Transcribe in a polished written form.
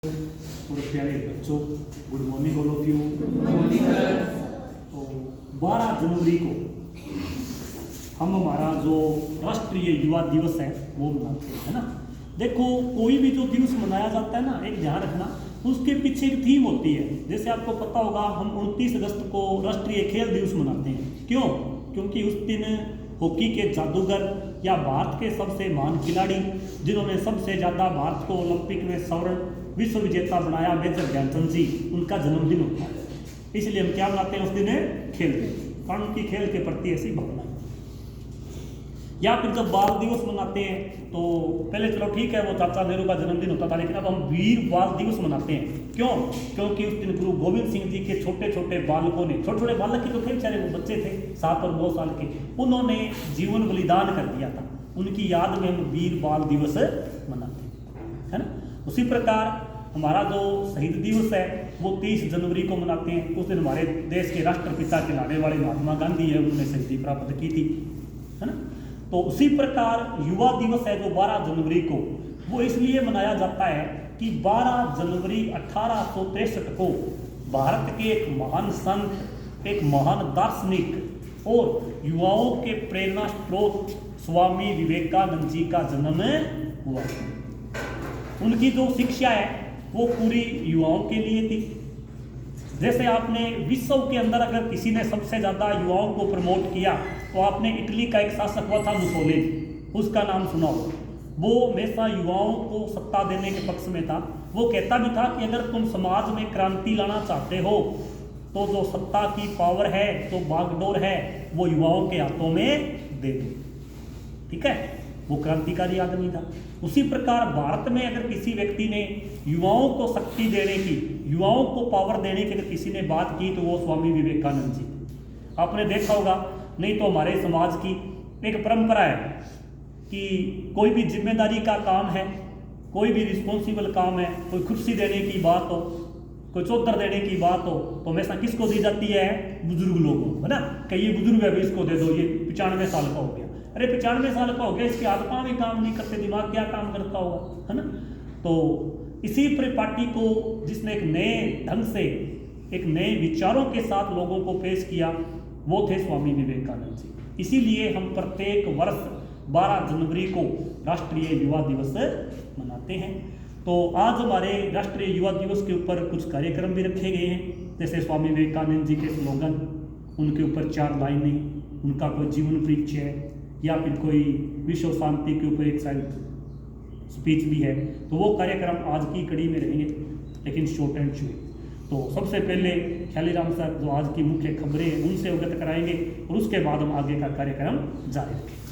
और प्यारे बच्चों, good morning all of you. तो 12 जनवरी को हम हमारा जो राष्ट्रीय युवा दिवस है वो मनाते हैं, है ना। देखो, कोई भी जो दिवस मनाया जाता है ना, एक ध्यान रखना, उसके पीछे एक थीम होती है। जैसे आपको पता होगा, हम 29 अगस्त को राष्ट्रीय खेल दिवस मनाते हैं। क्यों? क्योंकि उस दिन हॉकी के जादूगर या भारत के सबसे महान खिलाड़ी जिन्होंने सबसे ज़्यादा भारत को ओलंपिक में स्वर्ण विश्व विजेता बनाया, मेजर ध्यानचंद जी, उनका जन्मदिन होता है। इसलिए हम क्या मनाते हैं उस दिन? खेल दिन, कारण उनकी खेल के प्रति ऐसी भावना है। या फिर जब बाल दिवस मनाते हैं तो पहले चलो ठीक है, वो चाचा नेहरू का जन्मदिन होता था, लेकिन अब हम वीर बाल दिवस मनाते हैं। क्यों? क्योंकि उस दिन गुरु गोविंद सिंह जी के छोटे छोटे बालकों ने, छोटे छोटे बालक ही तो थे बेचारे, वो बच्चे थे 7 और 9 साल के, उन्होंने जीवन बलिदान कर दिया था। उनकी याद में हम वीर बाल दिवस मनाते हैं, है ना। उसी प्रकार हमारा जो शहीद दिवस है वो 30 जनवरी को मनाते हैं। उस दिन हमारे देश के राष्ट्रपिता कहलाने वाले महात्मा गांधी है, उन्होंने शहीदी प्राप्त की थी, है ना। तो उसी प्रकार युवा दिवस है जो 12 जनवरी को, वो इसलिए मनाया जाता है कि 12 जनवरी 1863 को भारत के एक महान संत, एक महान दार्शनिक और युवाओं के प्रेरणा स्रोत स्वामी विवेकानंद जी का जन्म हुआ। उनकी जो शिक्षा है वो पूरी युवाओं के लिए थी। जैसे आपने विश्व के अंदर अगर किसी ने सबसे ज़्यादा युवाओं को प्रमोट किया तो आपने इटली का एक शासक हुआ था मुसोलिनी, उसका नाम सुना हो। वो हमेशा युवाओं को सत्ता देने के पक्ष में था। वो कहता भी था कि अगर तुम समाज में क्रांति लाना चाहते हो तो जो सत्ता की पावर है, जो बागडोर है, वो युवाओं के हाथों में दे दो। ठीक है, वो क्रांतिकारी आदमी था। उसी प्रकार भारत में अगर किसी व्यक्ति ने युवाओं को शक्ति देने की, युवाओं को पावर देने की अगर किसी ने बात की तो वो स्वामी विवेकानंद जी। आपने देखा होगा, नहीं तो हमारे समाज की एक परंपरा है कि कोई भी जिम्मेदारी का काम है, कोई भी रिस्पॉन्सिबल काम है, कोई कुर्सी देने की बात हो, कोई चौधर देने की बात हो, तो हमेशा किसको दी जाती है? बुजुर्ग लोगों, है ना। कि ये बुजुर्ग है, इसको दे दो, ये 95 साल का हो गया। अरे 95 साल का हो गया, इसके हाथ पांव भी काम नहीं करते, दिमाग क्या काम करता होगा, है ना। तो इसी परिपाटी को जिसने एक नए ढंग से, एक नए विचारों के साथ लोगों को पेश किया, वो थे स्वामी विवेकानंद जी। इसीलिए हम प्रत्येक वर्ष 12 जनवरी को राष्ट्रीय युवा दिवस मनाते हैं। तो आज हमारे राष्ट्रीय युवा दिवस के ऊपर कुछ कार्यक्रम भी रखे गए हैं। जैसे स्वामी विवेकानंद जी के स्लोगन, उनके ऊपर 4 लाइनें, उनका कोई जीवन परिचय, या फिर कोई विश्व शांति के ऊपर एक साइड स्पीच भी है। तो वो कार्यक्रम आज की कड़ी में रहेंगे, लेकिन शॉर्ट एंड स्वीट। तो सबसे पहले ख्यालीराम सर जो आज की मुख्य खबरें उनसे अवगत कराएंगे और उसके बाद हम आगे का कार्यक्रम जारी रखेंगे।